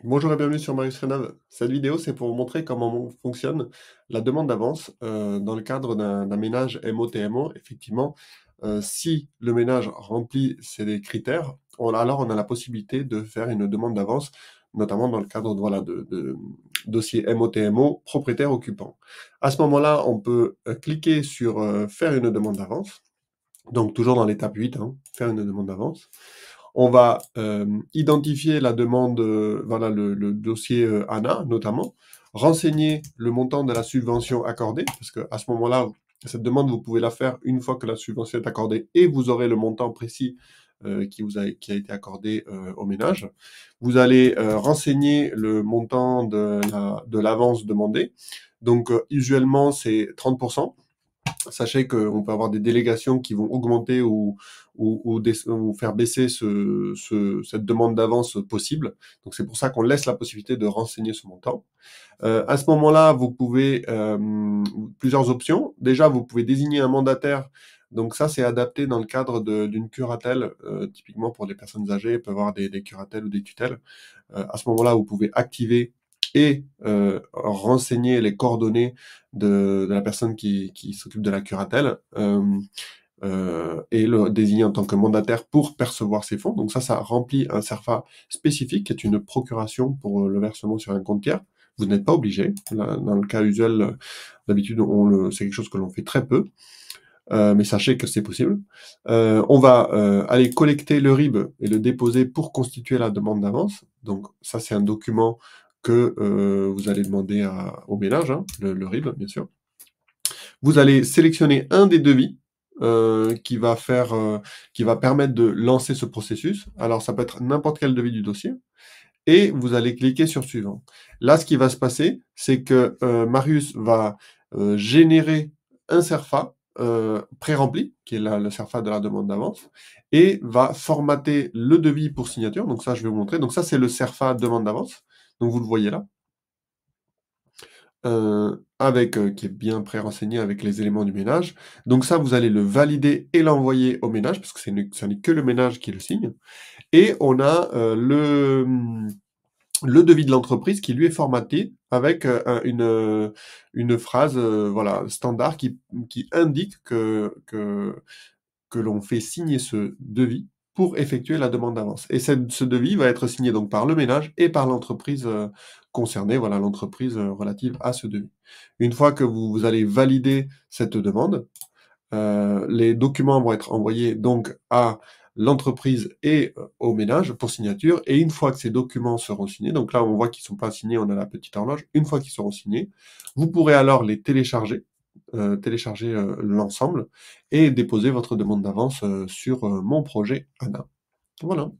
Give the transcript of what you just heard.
Bonjour et bienvenue sur Marius Rénov. Cette vidéo, c'est pour vous montrer comment fonctionne la demande d'avance dans le cadre d'un ménage MO-TMO. Effectivement, si le ménage remplit ces critères, alors on a la possibilité de faire une demande d'avance, notamment dans le cadre voilà, de dossier MO-TMO propriétaire occupant. À ce moment-là, on peut cliquer sur faire une demande d'avance, donc toujours dans l'étape 8, hein, faire une demande d'avance. On va identifier la demande, voilà le dossier ANA notamment, renseigner le montant de la subvention accordée, parce qu'à ce moment-là, cette demande, vous pouvez la faire une fois que la subvention est accordée et vous aurez le montant précis qui a été accordé au ménage. Vous allez renseigner le montant de l'avance demandée. Donc, usuellement, c'est 30%. Sachez qu'on peut avoir des délégations qui vont augmenter ou faire baisser cette demande d'avance possible. Donc c'est pour ça qu'on laisse la possibilité de renseigner ce montant. À ce moment-là, vous pouvez plusieurs options. Déjà, vous pouvez désigner un mandataire. Donc ça, c'est adapté dans le cadre d'une curatelle. Typiquement pour les personnes âgées, il peut y avoir des curatelles ou des tutelles. À ce moment-là, vous pouvez activer et renseigner les coordonnées de la personne qui s'occupe de la curatelle et le désigner en tant que mandataire pour percevoir ces fonds. Donc ça remplit un CERFA spécifique qui est une procuration pour le versement sur un compte tiers. Vous n'êtes pas obligé. Là, dans le cas usuel, d'habitude, c'est quelque chose que l'on fait très peu. Mais sachez que c'est possible. On va aller collecter le RIB et le déposer pour constituer la demande d'avance. Donc ça, c'est un document que vous allez demander au ménage, hein, le RIB, bien sûr. Vous allez sélectionner un des devis qui va permettre de lancer ce processus. Alors ça peut être n'importe quel devis du dossier. Et vous allez cliquer sur suivant. Là, ce qui va se passer, c'est que Marius va générer un CERFA pré-rempli, qui est le CERFA de la demande d'avance, et va formater le devis pour signature. Donc ça, je vais vous montrer. Donc ça, c'est le CERFA demande d'avance. Donc vous le voyez là. Qui est bien pré-renseigné avec les éléments du ménage. Donc ça, vous allez le valider et l'envoyer au ménage, parce que ça n'est que le ménage qui le signe. Et on a le devis de l'entreprise qui lui est formaté avec une phrase voilà, standard qui indique que l'on fait signer ce devis pour effectuer la demande d'avance. Et ce devis va être signé donc par le ménage et par l'entreprise concernée, voilà l'entreprise relative à ce devis. Une fois que vous allez valider cette demande, les documents vont être envoyés donc à l'entreprise et au ménage pour signature. Et une fois que ces documents seront signés, donc là on voit qu'ils ne sont pas signés, on a la petite horloge. Une fois qu'ils seront signés, vous pourrez alors les télécharger, l'ensemble et déposer votre demande d'avance sur mon projet ANA. Voilà.